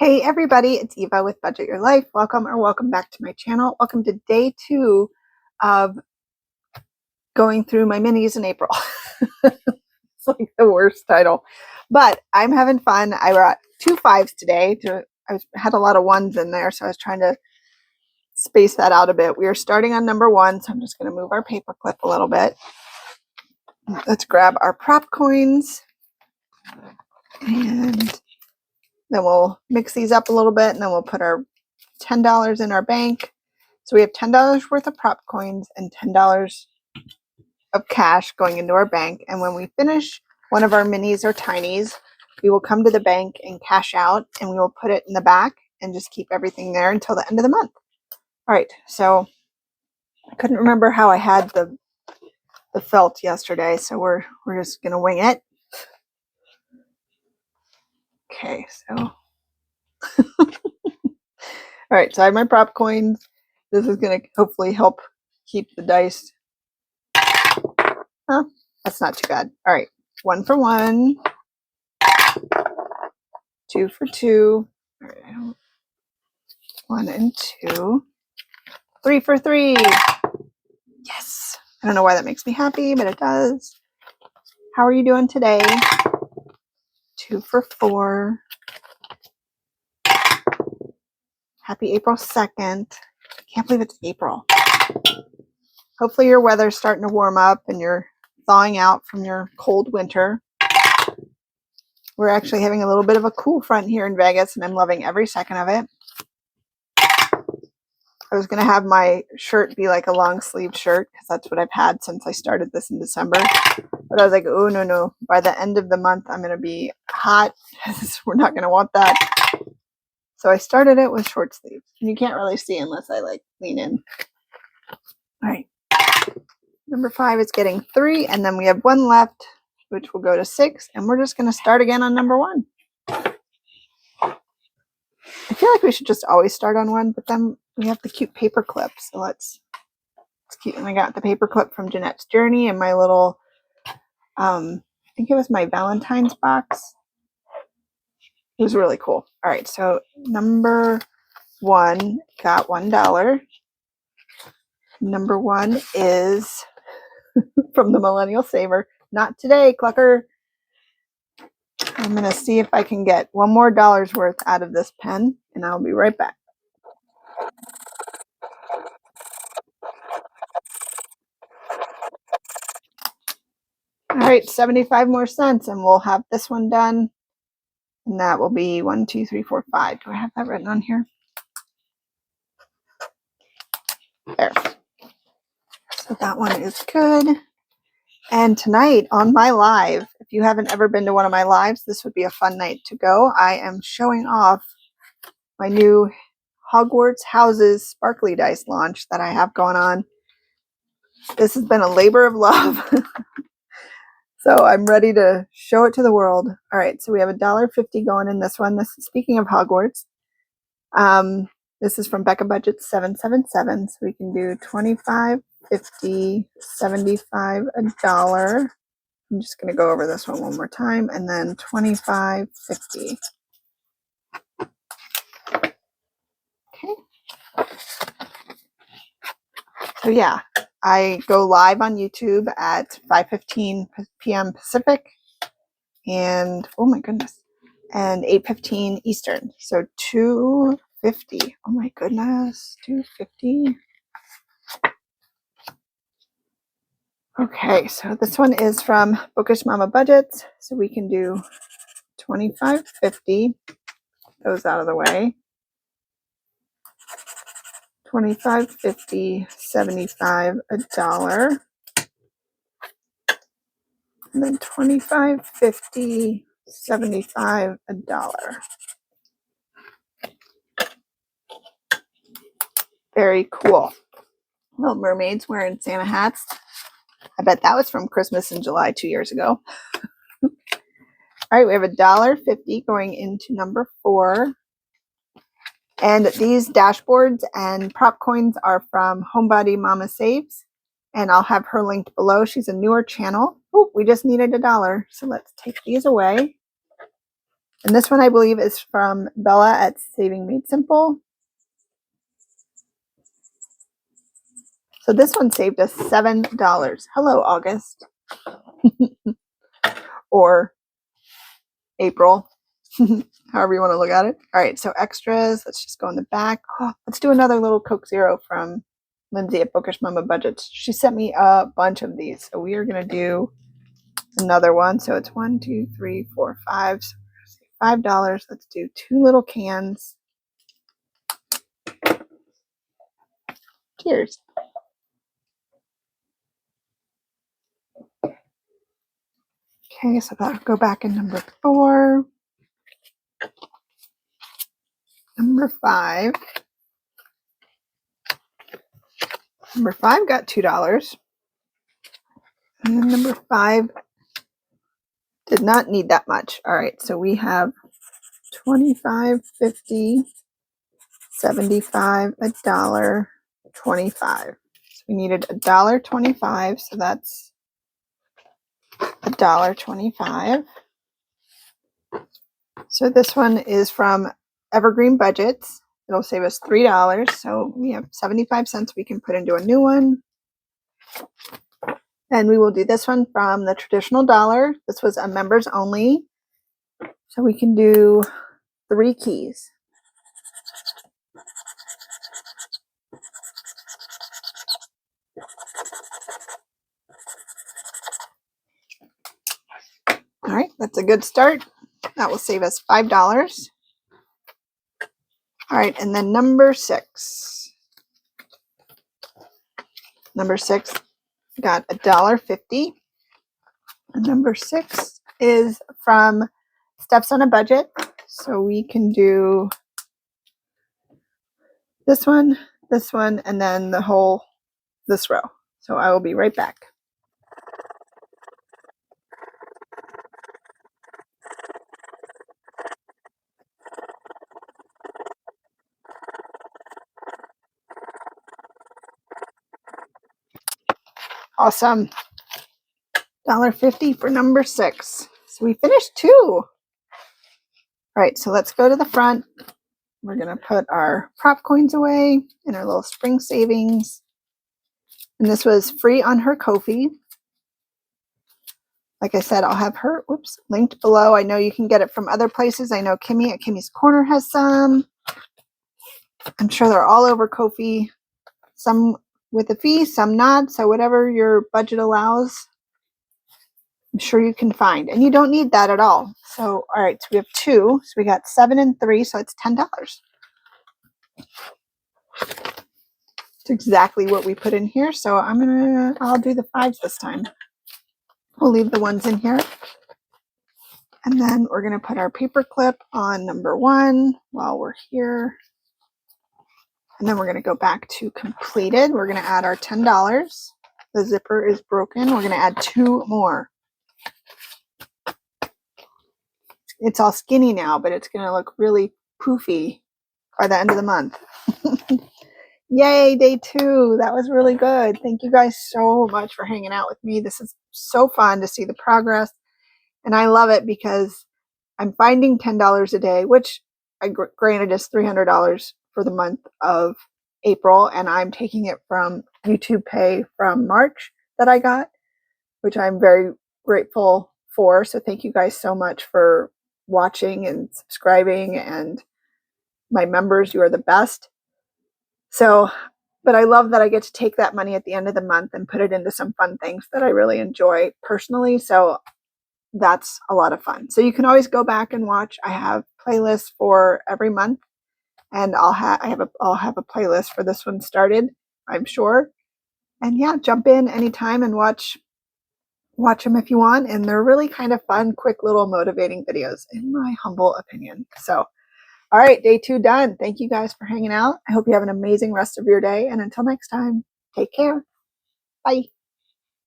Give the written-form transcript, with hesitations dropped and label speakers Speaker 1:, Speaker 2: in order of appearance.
Speaker 1: Hey everybody, it's Eva with Budget Your Life. Welcome back to my channel. Welcome to day 2 of going through my minis in April. It's like the worst title, but I'm having fun. I brought 2 5s today. I had a lot of 1s in there, so I was trying to space that out a bit. We are starting on number 1, so I'm just going to move our paperclip a little bit. Let's grab our prop coins, and then we'll mix these up a little bit, and then we'll put our $10 in our bank. So we have $10 worth of prop coins and $10 of cash going into our bank. And when we finish one of our minis or tinies, we will come to the bank and cash out, and we will put it in the back and just keep everything there until the end of the month. All right, so I couldn't remember how I had the felt yesterday, so we're just gonna wing it. Okay, so all right, so I have my prop coins. This is going to hopefully help keep the dice. Huh, that's not too bad. All right, 1 for 1, 2 for 2. All right, 1 and 2, 3 for 3. Yes. I don't know why that makes me happy, but it does. How are you doing today? 2 for 4. Happy April 2nd. I can't believe it's April. Hopefully your weather's starting to warm up and you're thawing out from your cold winter. We're actually having a little bit of a cool front here in Vegas, and I'm loving every second of it. I was going to have my shirt be like a long sleeved shirt because that's what I've had since I started this in December. But I was like, oh, no. By the end of the month, I'm going to be hot. We're not going to want that. So I started it with short sleeves. And you can't really see unless I like lean in. All right. Number 5 is getting 3. And then we have 1 left, which will go to 6. And we're just going to start again on number 1. I feel like we should just always start on 1, but then we have the cute paper clip. So it's cute. And I got the paper clip from Jeanette's Journey and my little, I think it was my Valentine's box. It was really cool. All right, so number 1 got $1. Number 1 is from the Millennial Saver. Not today, Clucker. I'm going to see if I can get $1 more worth out of this pen, and I'll be right back. All right, 75 more cents, and we'll have this one done. And that will be 1, 2, 3, 4, 5. Do I have that written on here? There. So that one is good. And tonight on my live, if you haven't ever been to one of my lives, this would be a fun night to go. I am showing off my new Hogwarts Houses Sparkly Dice launch that I have going on. This has been a labor of love. So I'm ready to show it to the world. All right, so we have $1.50 going in this one. This is, speaking of Hogwarts, this is from Becca Budget 777. So we can do 25, 50, 75, $1. I'm just going to go over this one more time, and then 25, 50. Okay. So yeah, I go live on YouTube at 5:15 p.m. Pacific, and oh my goodness, and 8:15 Eastern. So 2:50. Oh my goodness, 2:50. Okay, so this one is from Bookish Mama Budgets. So we can do 25, 50. Those out of the way. 25, 50, 75, $1. And then 25, 50, 75, $1. Very cool. Little mermaids wearing Santa hats. I bet that was from Christmas in July 2 years ago. All right, we have $1.50 going into number 4. And these dashboards and prop coins are from Homebody Mama Saves. And I'll have her linked below. She's a newer channel. Oh, we just needed $1. So let's take these away. And this one I believe is from Bella at Saving Made Simple. So this one saved us $7. Hello, August. Or April. However you want to look at it. All right, so extras. Let's just go in the back. Oh, let's do another little Coke Zero from Lindsay at Bookish Mama Budgets. She sent me a bunch of these. So we are going to do another one. So it's 1, 2, 3, 4, 5. So $5. Let's do 2 little cans. Cheers. Okay, so that'll go back in number 4. Number 5. Number 5 got $2. And then number 5 did not need that much. All right, so we have 25, 50, 75, $1, 25. So we needed $1.25, so that's $1.25. So this one is from Evergreen Budgets. It'll save us $3. So we have 75 cents we can put into a new one. And we will do this one from the traditional dollar. This was a members only. So we can do 3 keys. All right, that's a good start. That will save us $5. All right, and then number 6. Number 6 got $1.50. And number 6 is from Steps on a Budget. So we can do this one, and then this row. So I will be right back. Awesome. $1.50 for number 6. So we finished 2. All right, so let's go to the front. We're going to put our prop coins away in our little spring savings. And this was free on her Ko-fi. Like I said, I'll have her linked below. I know you can get it from other places. I know Kimmy at Kimmy's Corner has some. I'm sure they're all over Ko-fi. Some with a fee, some not. So whatever your budget allows, I'm sure you can find. And you don't need that at all. So, all right, so we have 2. So we got 7 and 3, so it's $10. It's exactly what we put in here. So I'll do the 5s this time. We'll leave the 1s in here. And then we're going to put our paper clip on number 1 while we're here. And then we're going to go back to completed. We're going to add our $10. The zipper is broken. We're going to add 2 more. It's all skinny now, but it's going to look really poofy by the end of the month. Yay, day 2. That was really good. Thank you guys so much for hanging out with me. This is so fun to see the progress. And I love it because I'm finding $10 a day, which granted is $300 for the month of April. And I'm taking it from YouTube Pay from March that I got, which I'm very grateful for. So thank you guys so much for watching and subscribing, and my members, you are the best. So, but I love that I get to take that money at the end of the month and put it into some fun things that I really enjoy personally. So that's a lot of fun. So you can always go back and watch. I have playlists for every month, and I'll have a playlist for this one started, I'm sure. And yeah, jump in anytime and watch them if you want. And they're really kind of fun, quick little motivating videos, in my humble opinion. So, all right, day 2 done. Thank you guys for hanging out. I hope you have an amazing rest of your day. And until next time, take care. Bye.